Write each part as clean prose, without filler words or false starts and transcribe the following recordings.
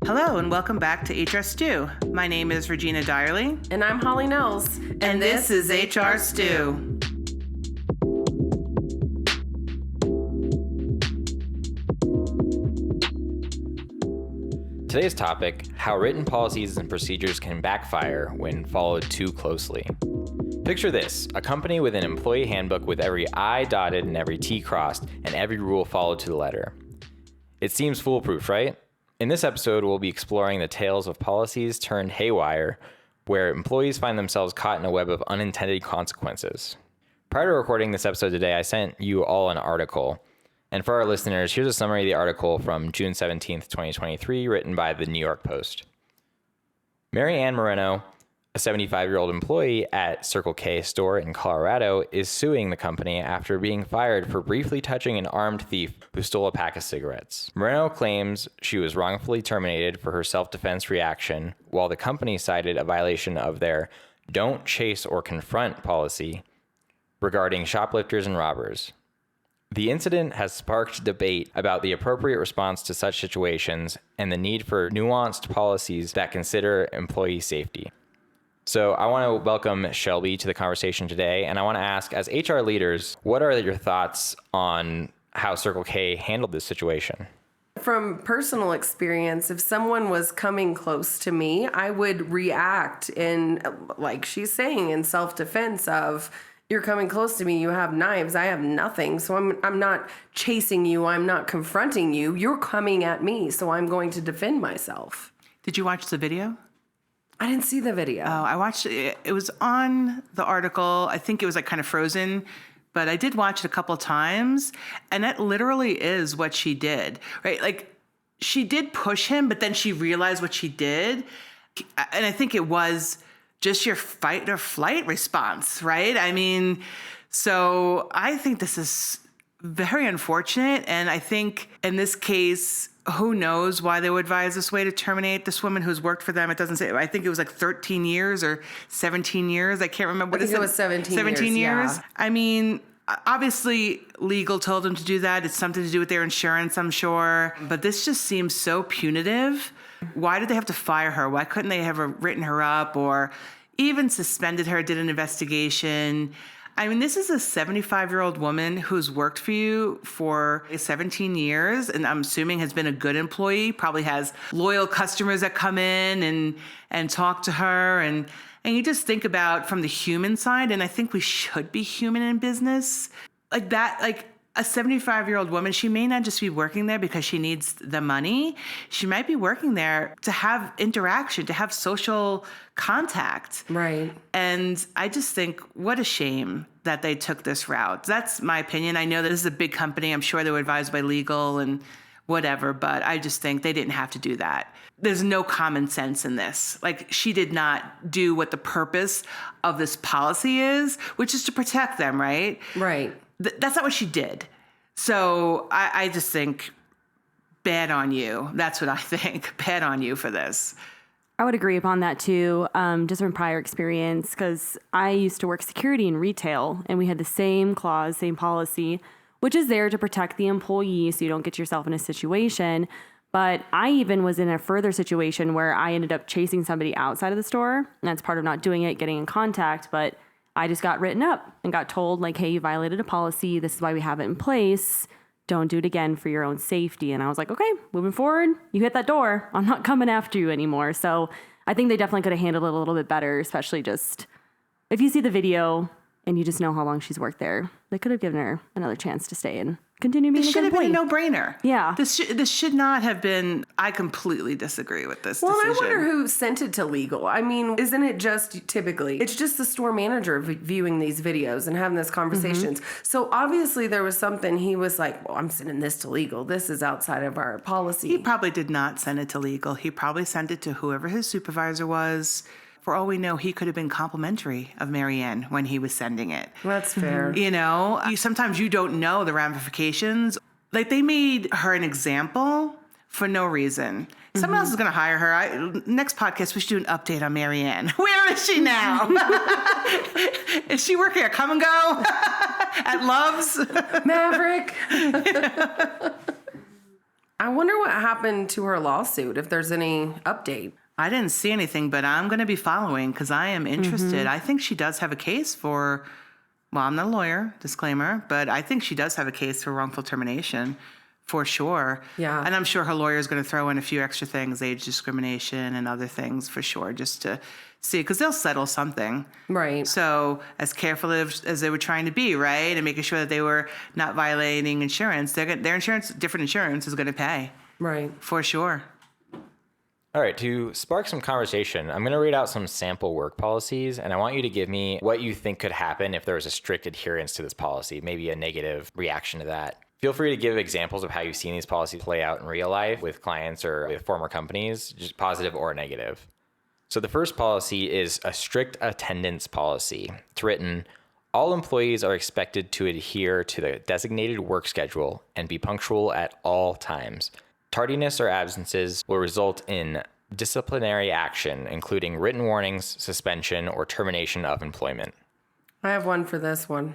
Hello and welcome back to HR Stew. My name is Regina Dyerly. And I'm Holly Nehls. And this is HR Stew. Today's topic, how written policies and procedures can backfire when followed too closely. Picture this, a company with an employee handbook with every I dotted and every T crossed and every rule followed to the letter. It seems foolproof, right? In this episode, we'll be exploring the tales of policies turned haywire, where employees find themselves caught in a web of unintended consequences. Prior to recording this episode today, I sent you all an article. And for our listeners, here's a summary of the article from June 17th, 2023, written by the New York Post. Mary Ann Moreno, a 75-year-old employee at Circle K store in Colorado, is suing the company after being fired for briefly touching an armed thief who stole a pack of cigarettes. Moreno claims she was wrongfully terminated for her self-defense reaction, while the company cited a violation of their "don't chase or confront" policy regarding shoplifters and robbers. The incident has sparked debate about the appropriate response to such situations and the need for nuanced policies that consider employee safety. So I want to welcome Shelby to the conversation today, and I want to ask, as HR leaders, what are your thoughts on how Circle K handled this situation? From personal experience, if someone was coming close to me, I would react in, like she's saying, in self-defense of, you're coming close to me, you have knives, I have nothing, so I'm not chasing you, I'm not confronting you, you're coming at me, so I'm going to defend myself. Did you watch the video? I didn't see the video. Oh, I watched it. It was on the article. I think it was like kind of frozen, but I did watch it a couple of times, and that literally is what she did, right? Like, she did push him, but then she realized what she did, and I think it was just your fight or flight response, right? I mean, so I think this is very unfortunate, and I think in this case, who knows why they would advise this way to terminate this woman who's worked for them. It doesn't say, I think it was like 13 years or 17 years. I can't remember. I think it was 17 years. Yeah. I mean, obviously legal told them to do that. It's something to do with their insurance, I'm sure. But this just seems so punitive. Why did they have to fire her? Why couldn't they have written her up or even suspended her, did an investigation? I mean, this is a 75-year-old woman who's worked for you for 17 years, and I'm assuming has been a good employee, probably has loyal customers that come in and talk to her. And you just think about from the human side, and I think we should be human in business. Like that, like a 75-year-old woman, she may not just be working there because she needs the money. She might be working there to have interaction, to have social contact. Right. And I just think, what a shame that they took this route. That's my opinion. I know that this is a big company. I'm sure they were advised by legal and whatever, but I just think they didn't have to do that. There's no common sense in this. Like, she did not do what the purpose of this policy is, which is to protect them, right? Right. That's not what she did. So I just think, bad on you. That's what I think. Bad on you for this. I would agree upon that too, just from prior experience, because I used to work security in retail, and we had the same clause, same policy, which is there to protect the employee so you don't get yourself in a situation. But I even was in a further situation where I ended up chasing somebody outside of the store, and that's part of not doing it, getting in contact, but I just got written up and got told, like, hey, you violated a policy. This is why we have it in place. Don't do it again for your own safety. And I was like, okay, moving forward, you hit that door. I'm not coming after you anymore. So I think they definitely could have handled it a little bit better, especially just if you see the video and you just know how long she's worked there. They could have given her another chance to stay and continue being a good employee. This should have been a no-brainer. Yeah. This should not have been. I completely disagree with this decision. Well, I wonder who sent it to legal. I mean, isn't it just typically, it's just the store manager viewing these videos and having these conversations. Mm-hmm. So obviously there was something he was like, well, I'm sending this to legal. This is outside of our policy. He probably did not send it to legal. He probably sent it to whoever his supervisor was. For all we know, he could have been complimentary of Mary Ann when he was sending it. That's fair. You know, sometimes you don't know the ramifications. Like, they made her an example for no reason. Someone else is going to hire her. Next podcast, we should do an update on Mary Ann. Where is she now? Is she working at Come and Go? At Love's? Maverick? I wonder what happened to her lawsuit, if there's any update. I didn't see anything, but I'm going to be following because I am interested. I think she does have a case for, well, I'm not a lawyer, disclaimer, but I think she does have a case for wrongful termination for sure. Yeah. And I'm sure her lawyer is going to throw in a few extra things, age discrimination and other things for sure, just to see, because they'll settle something. Right. So as careful as they were trying to be, right, and making sure that they were not violating insurance, their insurance, different insurance is going to pay. Right. For sure. All right, to spark some conversation, I'm going to read out some sample work policies, and I want you to give me what you think could happen if there was a strict adherence to this policy, maybe a negative reaction to that. Feel free to give examples of how you've seen these policies play out in real life with clients or with former companies, just positive or negative. So the first policy is a strict attendance policy. It's written, all employees are expected to adhere to the designated work schedule and be punctual at all times. Tardiness or absences will result in disciplinary action, including written warnings, suspension, or termination of employment. I have one for this one.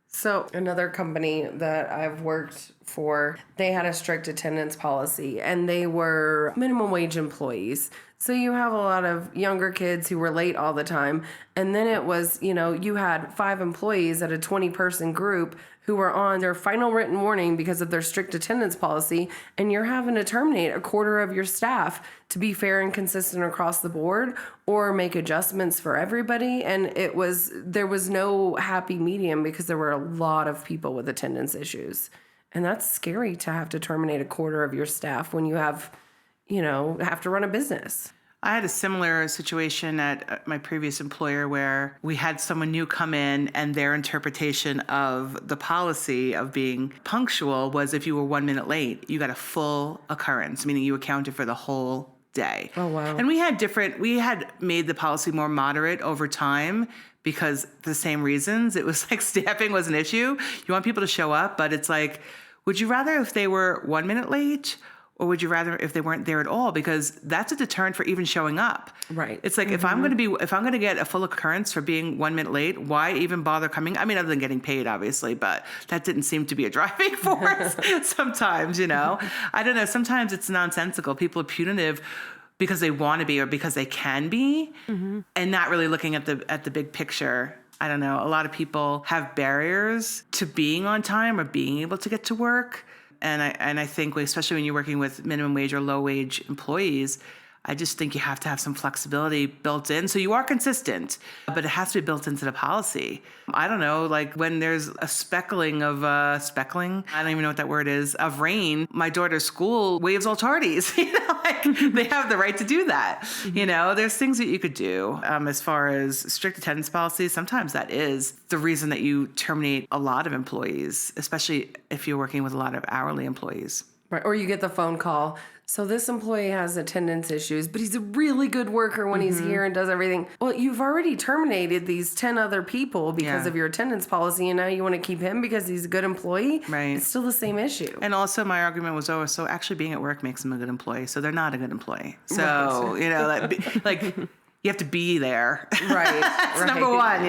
So another company that I've worked for, they had a strict attendance policy and they were minimum wage employees. So you have a lot of younger kids who were late all the time. And then it was, you had 5 employees at a 20-person group who were on their final written warning because of their strict attendance policy. And you're having to terminate a quarter of your staff to be fair and consistent across the board or make adjustments for everybody. And there was no happy medium because there were a lot of people with attendance issues. And that's scary to have to terminate a quarter of your staff when you have to run a business. I had a similar situation at my previous employer where we had someone new come in and their interpretation of the policy of being punctual was if you were 1 minute late, you got a full occurrence, meaning you accounted for the whole day. Oh, wow. And we had made the policy more moderate over time because the same reasons. It was like staffing was an issue. You want people to show up, but it's like, would you rather if they were 1 minute late? Or would you rather if they weren't there at all? Because that's a deterrent for even showing up. Right. It's like if I'm going to get a full occurrence for being 1 minute late, why even bother coming? I mean, other than getting paid, obviously, but that didn't seem to be a driving force sometimes, I don't know. Sometimes it's nonsensical. People are punitive because they want to be or because they can be and not really looking at the big picture. I don't know. A lot of people have barriers to being on time or being able to get to work. And I think, especially when you're working with minimum wage or low wage employees, I just think you have to have some flexibility built in. So you are consistent, but it has to be built into the policy. I don't know, like when there's a speckling, I don't even know what that word is, of rain, my daughter's school waives all tardies. They have the right to do that. There's things that you could do as far as strict attendance policies. Sometimes that is the reason that you terminate a lot of employees, especially if you're working with a lot of hourly employees. Right. Or you get the phone call. So this employee has attendance issues, but he's a really good worker when he's here and does everything. Well, you've already terminated these 10 other people because of your attendance policy, and now you want to keep him because he's a good employee? Right. It's still the same issue. And also my argument was, so actually being at work makes them a good employee. So they're not a good employee. So, like you have to be there. Right. That's number one,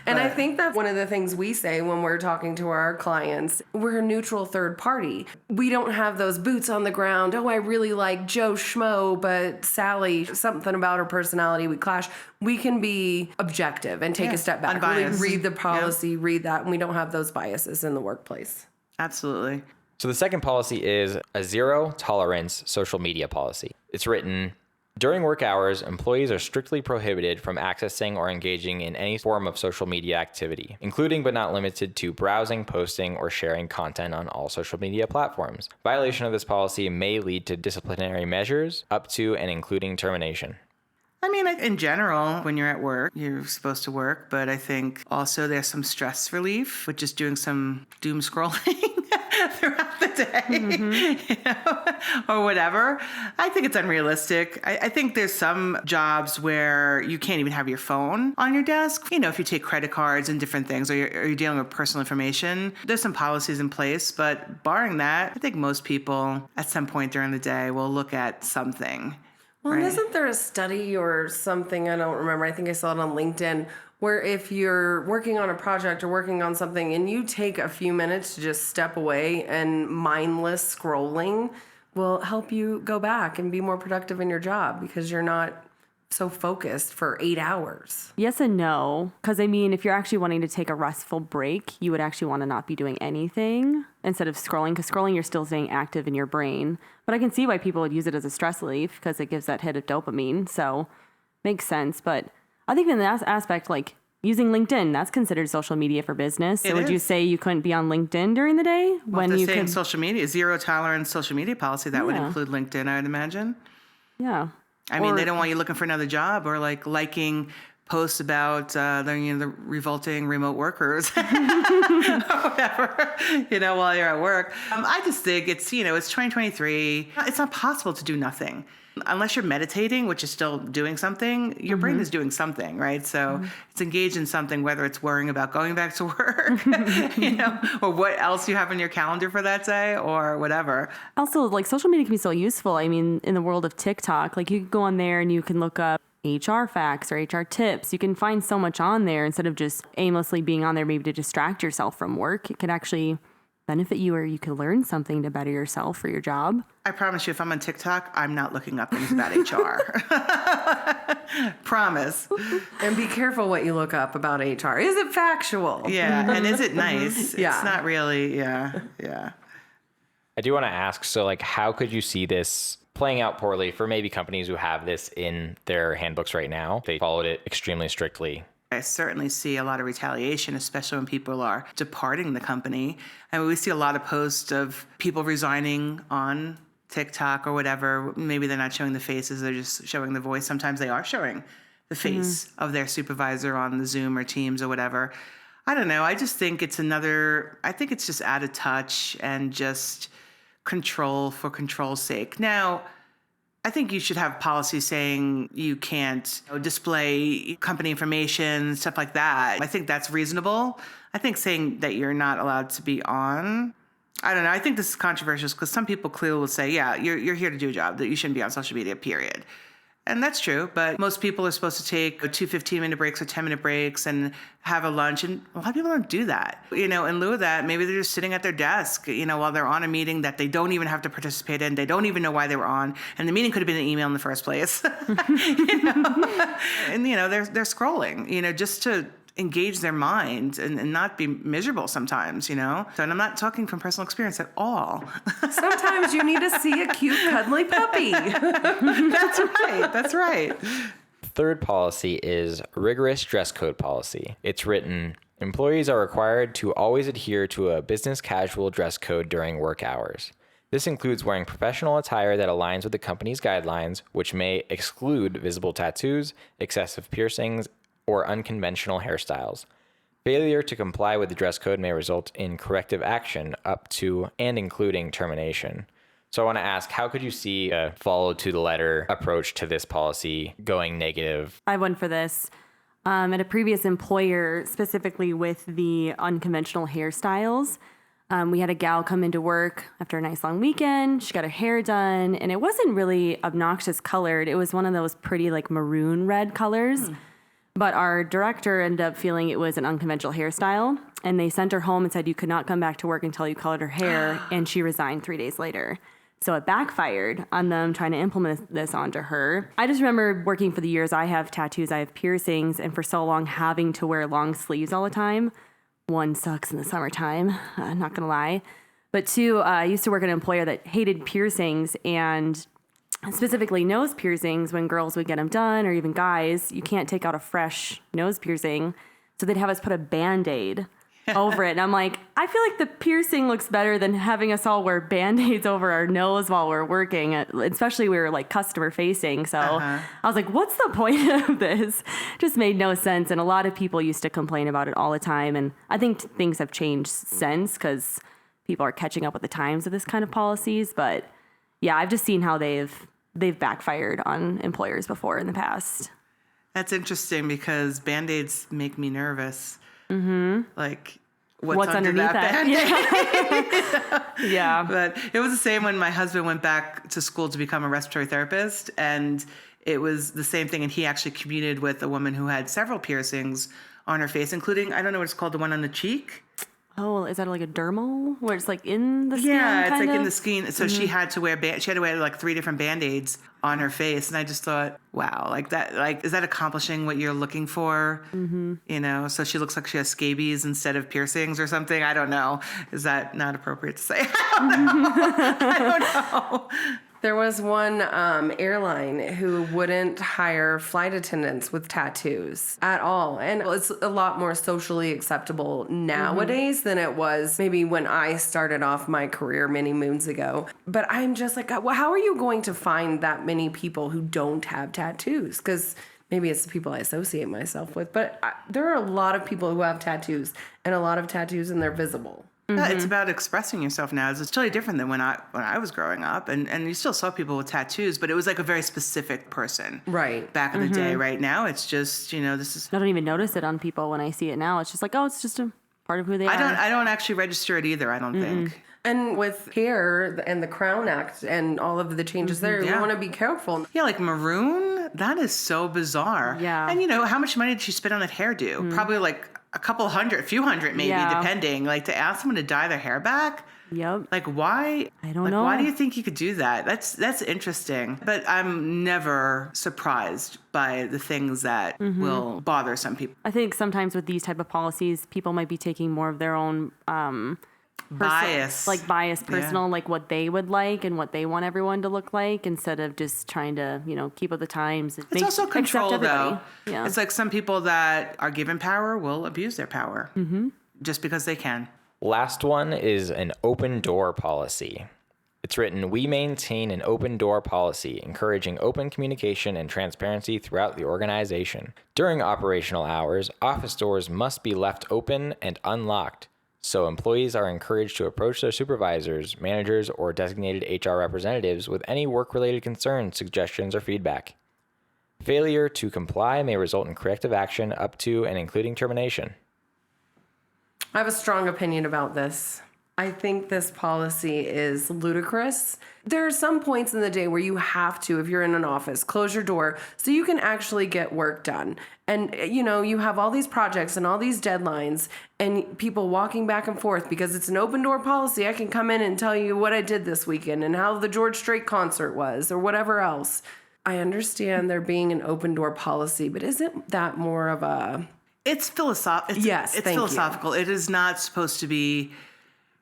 And I think that's one of the things we say when we're talking to our clients. We're a neutral third party. We don't have those boots on the ground. Oh, I really like Joe Schmo, but Sally, something about her personality, we clash. We can be objective and take a step back. Unbiased. Really read the policy, read that, and we don't have those biases in the workplace. Absolutely. So the second policy is a zero tolerance social media policy. It's written, during work hours, employees are strictly prohibited from accessing or engaging in any form of social media activity, including but not limited to browsing, posting, or sharing content on all social media platforms. Violation of this policy may lead to disciplinary measures up to and including termination. I mean, in general, when you're at work, you're supposed to work, but I think also there's some stress relief with just doing some doom scrolling throughout the day, or whatever. I think it's unrealistic. I think there's some jobs where you can't even have your phone on your desk. If you take credit cards and different things, or you're dealing with personal information, there's some policies in place, but barring that, I think most people at some point during the day will look at something. Well, right? isn't there a study or something, I don't remember, I think I saw it on LinkedIn, where if you're working on a project or working on something and you take a few minutes to just step away, and mindless scrolling will help you go back and be more productive in your job because you're not so focused for 8 hours. Yes and no. Because, I mean, if you're actually wanting to take a restful break, you would actually want to not be doing anything instead of scrolling. Because scrolling, you're still staying active in your brain. But I can see why people would use it as a stress relief because it gives that hit of dopamine. So makes sense. But I think in that aspect, like using LinkedIn, that's considered social media for business. So would you say you couldn't be on LinkedIn during the day? Well, when you saying social media, zero tolerance social media policy, that would include LinkedIn, I would imagine. Yeah. I mean, they don't want you looking for another job or like liking posts about the revolting remote workers or whatever, while you're at work. I just think it's 2023. It's not possible to do nothing. Unless you're meditating, which is still doing something, your brain is doing something, right? So it's engaged in something, whether it's worrying about going back to work, or what else you have in your calendar for that day or whatever. Also, like social media can be so useful. I mean, in the world of TikTok, like you can go on there and you can look up HR facts or HR tips. You can find so much on there instead of just aimlessly being on there maybe to distract yourself from work. It can actually benefit you, or you can learn something to better yourself for your job. I promise you, if I'm on TikTok, I'm not looking up things about HR. Promise. And be careful what you look up about HR. Is it factual? Yeah, and is it nice? Yeah. It's not really, yeah. I do want to ask, so like, how could you see this playing out poorly for maybe companies who have this in their handbooks right now? They followed it extremely strictly. I certainly see a lot of retaliation, especially when people are departing the company. I mean, we see a lot of posts of people resigning on TikTok or whatever. Maybe they're not showing the faces, they're just showing the voice. Sometimes they are showing the face of their supervisor on the Zoom or Teams or whatever. I don't know. I just think it's just out of touch and just control for control's sake. Now, I think you should have policies saying you can't display company information, stuff like that. I think that's reasonable. I think saying that you're not allowed to be on, I don't know. I think this is controversial because some people clearly will say, yeah, you're here to do a job, that you shouldn't be on social media, period. And that's true, but most people are supposed to take 2 15-minute breaks or 10-minute breaks and have a lunch, and a lot of people don't do that. In lieu of that, maybe they're just sitting at their desk, while they're on a meeting that they don't even have to participate in. They don't even know why they were on, and the meeting could have been an email in the first place. And they're scrolling, just to engage their mind and not be miserable sometimes, So, and I'm not talking from personal experience at all. Sometimes you need to see a cute, cuddly puppy. That's right. Third policy is rigorous dress code policy. It's written, employees are required to always adhere to a business casual dress code during work hours. This includes wearing professional attire that aligns with the company's guidelines, which may exclude visible tattoos, excessive piercings, or unconventional hairstyles. Failure to comply with the dress code may result in corrective action up to and including termination. So I want to ask, how could you see a follow to the letter approach to this policy going negative? I went for this. At a previous employer, specifically with the unconventional hairstyles, we had a gal come into work after a nice long weekend. She got her hair done, and it wasn't really obnoxious colored. It was one of those pretty like maroon red colors. But our director ended up feeling it was an unconventional hairstyle, and they sent her home and said you could not come back to work until you colored her hair, and she resigned 3 days later. So it backfired on them trying to implement this onto her. I just remember working for the years. I have tattoos, I have piercings, and for so long having to wear long sleeves all the time. One, sucks in the summertime, not gonna lie. But two, I used to work at an employer that hated piercings, and specifically nose piercings. When girls would get them done, or even guys, you can't take out a fresh nose piercing. So they'd have us put a Band-Aid over it. And I'm like, I feel like the piercing looks better than having us all wear Band-Aids over our nose while we're working, especially we were like customer facing. So I was like, what's the point of this? Just made no sense. And a lot of people used to complain about it all the time. And I think things have changed since because people are catching up with the times of this kind of policies. But yeah, I've just seen how they've backfired on employers before in the past. That's interesting because Band-Aids make me nervous. Like, what's underneath that. Band-Aid. Yeah. But it was the same when my husband went back to school to become a respiratory therapist, and it was the same thing. And he actually commuted with a woman who had several piercings on her face, including, I don't know what it's called, the one on the cheek. Oh, is that like a dermal where it's like in the skin? Yeah, it's like kinda? in the skin. So she had to wear like 3 different Band-Aids on her face, and I just thought, wow, like that, like, is that accomplishing what you're looking for? You know, so she looks like she has scabies instead of piercings or something. I don't know. Is that not appropriate to say? I don't know. There was one airline who wouldn't hire flight attendants with tattoos at all. And it's a lot more socially acceptable nowadays than it was maybe when I started off my career many moons ago. But I'm just like, well, how are you going to find that many people who don't have tattoos? Because maybe it's the people I associate myself with. But there are a lot of people who have tattoos, and a lot of tattoos, and they're visible. Yeah, it's about expressing yourself now. It's totally different than when I was growing up, and you still saw people with tattoos, but it was like a very specific person. Right. Back in the day. Right now, it's just, you know, this is. I don't even notice it on people when I see it now. It's just like, oh, it's just a part of who they are. I don't actually register it either. I don't think. And with hair and the Crown Act and all of the changes there, you want to be careful. Yeah, like maroon. That is so bizarre. Yeah. And you know, how much money did she spend on that hairdo? Probably like a few hundred maybe, depending. Like, to ask someone to dye their hair back. Yep. Like, why? I don't know. Why do you think you could do that? That's interesting. But I'm never surprised by the things that will bother some people. I think sometimes with these type of policies, people might be taking more of their own Bias. personal, like what they would like and what they want everyone to look like, instead of just trying to, you know, keep with the times. It's also control, though. Yeah. It's like some people that are given power will abuse their power just because they can. Last one is an open door policy. It's written, we maintain an open door policy, encouraging open communication and transparency throughout the organization. During operational hours, office doors must be left open and unlocked, so employees are encouraged to approach their supervisors, managers, or designated HR representatives with any work-related concerns, suggestions, or feedback. Failure to comply may result in corrective action up to and including termination. I have a strong opinion about this. I think this policy is ludicrous. There are some points in the day where you have to, if you're in an office, close your door so you can actually get work done. And, you know, you have all these projects and all these deadlines and people walking back and forth because it's an open door policy. I can come in and tell you what I did this weekend and how the George Strait concert was or whatever else. I understand there being an open door policy, but isn't that more of a... It's philosophical. Yes, it's thank you. philosophical. It is not supposed to be...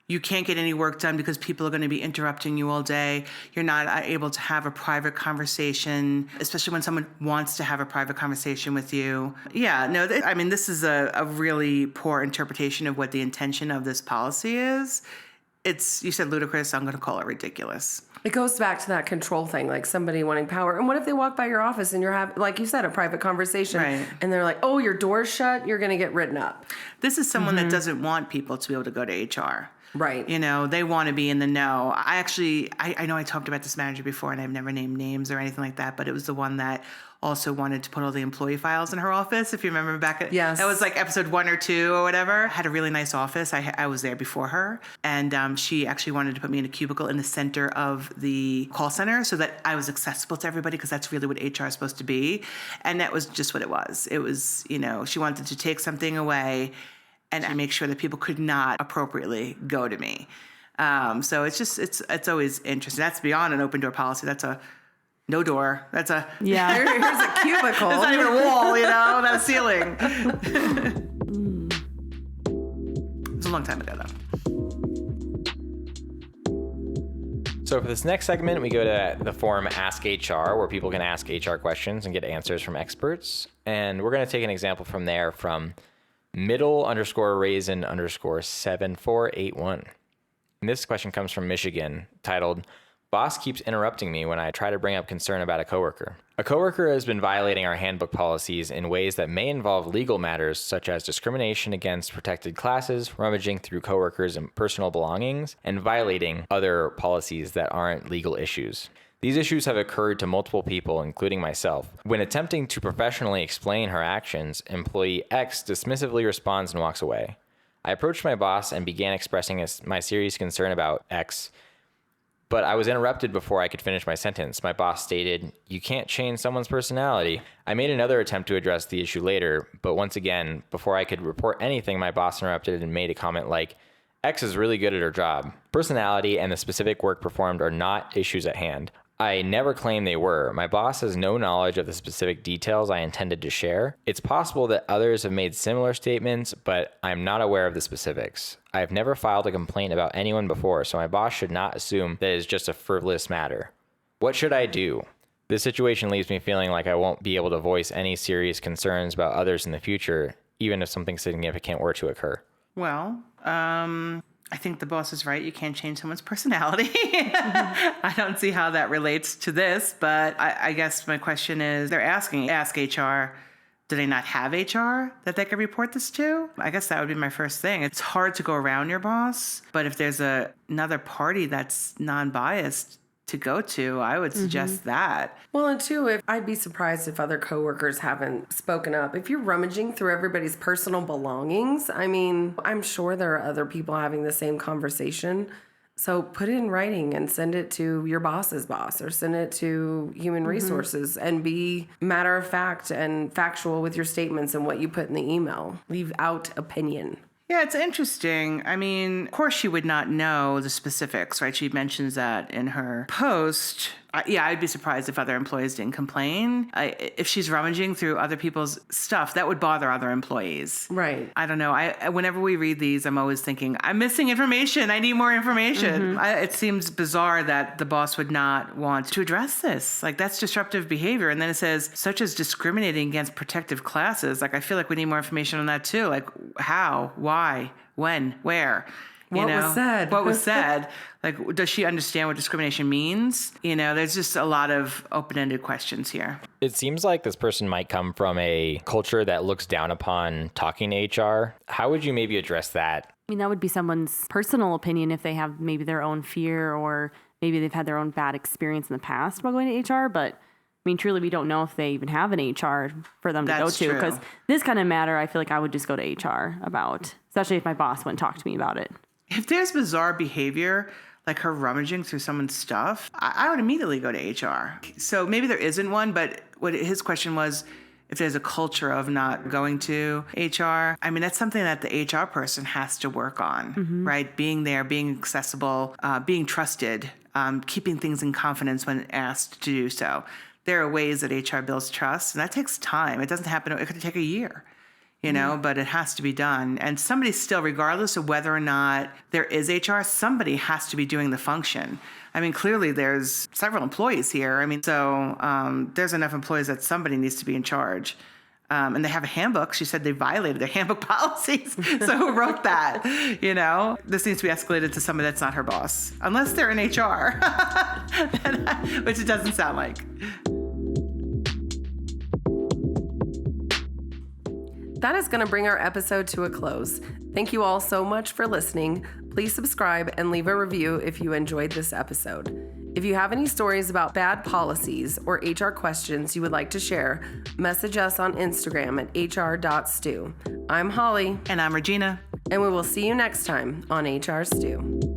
You can't get any work done because people are going to be interrupting you all day. You're not able to have a private conversation, especially when someone wants to have a private conversation with you. Yeah, no, I mean, this is a really poor interpretation of what the intention of this policy is. You said ludicrous, I'm going to call it ridiculous. It goes back to that control thing, like somebody wanting power. And what if they walk by your office and you're having, like you said, a private conversation, right, and they're like, oh, your door's shut, you're going to get written up. This is someone that doesn't want people to be able to go to HR. Right. You know, they want to be in the know. I know I talked about this manager before and I've never named names or anything like that, but it was the one that also wanted to put all the employee files in her office. If you remember back at, yes, that was like episode 1 or 2 or whatever. Had a really nice office. I was there before her. And she actually wanted to put me in a cubicle in the center of the call center so that I was accessible to everybody, because that's really what HR is supposed to be. And that was just what it was. It was, you know, she wanted to take something away and make sure that people could not appropriately go to me. So it's always interesting. That's beyond an open door policy. That's a no door. That's a here's a cubicle. It's not even a wall, you know, not a ceiling. It's a long time ago, though. So for this next segment, we go to the forum Ask HR, where people can ask HR questions and get answers from experts. And we're going to take an example from there from middle_raisin_7481. And this question comes from Michigan, titled, Boss keeps interrupting me when I try to bring up concern about a coworker. A coworker has been violating our handbook policies in ways that may involve legal matters, such as discrimination against protected classes, rummaging through coworkers' and personal belongings, and violating other policies that aren't legal issues. These issues have occurred to multiple people, including myself. When attempting to professionally explain her actions, employee X dismissively responds and walks away. I approached my boss and began expressing my serious concern about X, but I was interrupted before I could finish my sentence. My boss stated, "You can't change someone's personality." I made another attempt to address the issue later, but once again, before I could report anything, my boss interrupted and made a comment like, "X is really good at her job. Personality and the specific work performed are not issues at hand." I never claimed they were. My boss has no knowledge of the specific details I intended to share. It's possible that others have made similar statements, but I'm not aware of the specifics. I've never filed a complaint about anyone before, so my boss should not assume that it is just a frivolous matter. What should I do? This situation leaves me feeling like I won't be able to voice any serious concerns about others in the future, even if something significant were to occur. Well, I think the boss is right. You can't change someone's personality. I don't see how that relates to this, but I guess my question is, ask HR, do they not have HR that they could report this to? I guess that would be my first thing. It's hard to go around your boss, but if there's another party that's non-biased to go to, I would suggest that. Well, and two, I'd be surprised if other coworkers haven't spoken up. If you're rummaging through everybody's personal belongings, I mean, I'm sure there are other people having the same conversation. So put it in writing and send it to your boss's boss or send it to human resources and be matter of fact and factual with your statements and what you put in the email. Leave out opinion. Yeah, it's interesting. I mean, of course she would not know the specifics, right? She mentions that in her post. I'd be surprised if other employees didn't complain. If she's rummaging through other people's stuff, that would bother other employees. Right. I don't know. Whenever we read these, I'm always thinking, I'm missing information. I need more information. It seems bizarre that the boss would not want to address this. Like, that's disruptive behavior. And then it says, such as discriminating against protective classes. Like, I feel like we need more information on that too. Like, how, why, when, where? What was said? Like, does she understand what discrimination means? There's just a lot of open-ended questions here. It seems like this person might come from a culture that looks down upon talking to HR. How would you maybe address that? I mean, that would be someone's personal opinion if they have maybe their own fear or maybe they've had their own bad experience in the past while going to HR. But I mean, truly, we don't know if they even have an HR for them to go to. Because this kind of matter, I feel like I would just go to HR about, especially if my boss wouldn't talk to me about it. If there's bizarre behavior, like her rummaging through someone's stuff, I would immediately go to HR. So maybe there isn't one, but what his question was, if there's a culture of not going to HR, I mean, that's something that the HR person has to work on, right? Being there, being accessible, being trusted, keeping things in confidence when asked to do so. There are ways that HR builds trust, and that takes time. It doesn't happen. It could take a year. But it has to be done. And somebody still, regardless of whether or not there is HR, somebody has to be doing the function. I mean, clearly there's several employees here. I mean, so there's enough employees that somebody needs to be in charge. And they have a handbook. She said they violated their handbook policies. So who wrote that? This needs to be escalated to somebody that's not her boss, unless they're in HR, which it doesn't sound like. That is going to bring our episode to a close. Thank you all so much for listening. Please subscribe and leave a review if you enjoyed this episode. If you have any stories about bad policies or HR questions you would like to share, message us on Instagram at hr.stew. I'm Holly. And I'm Regina. And we will see you next time on HR Stew.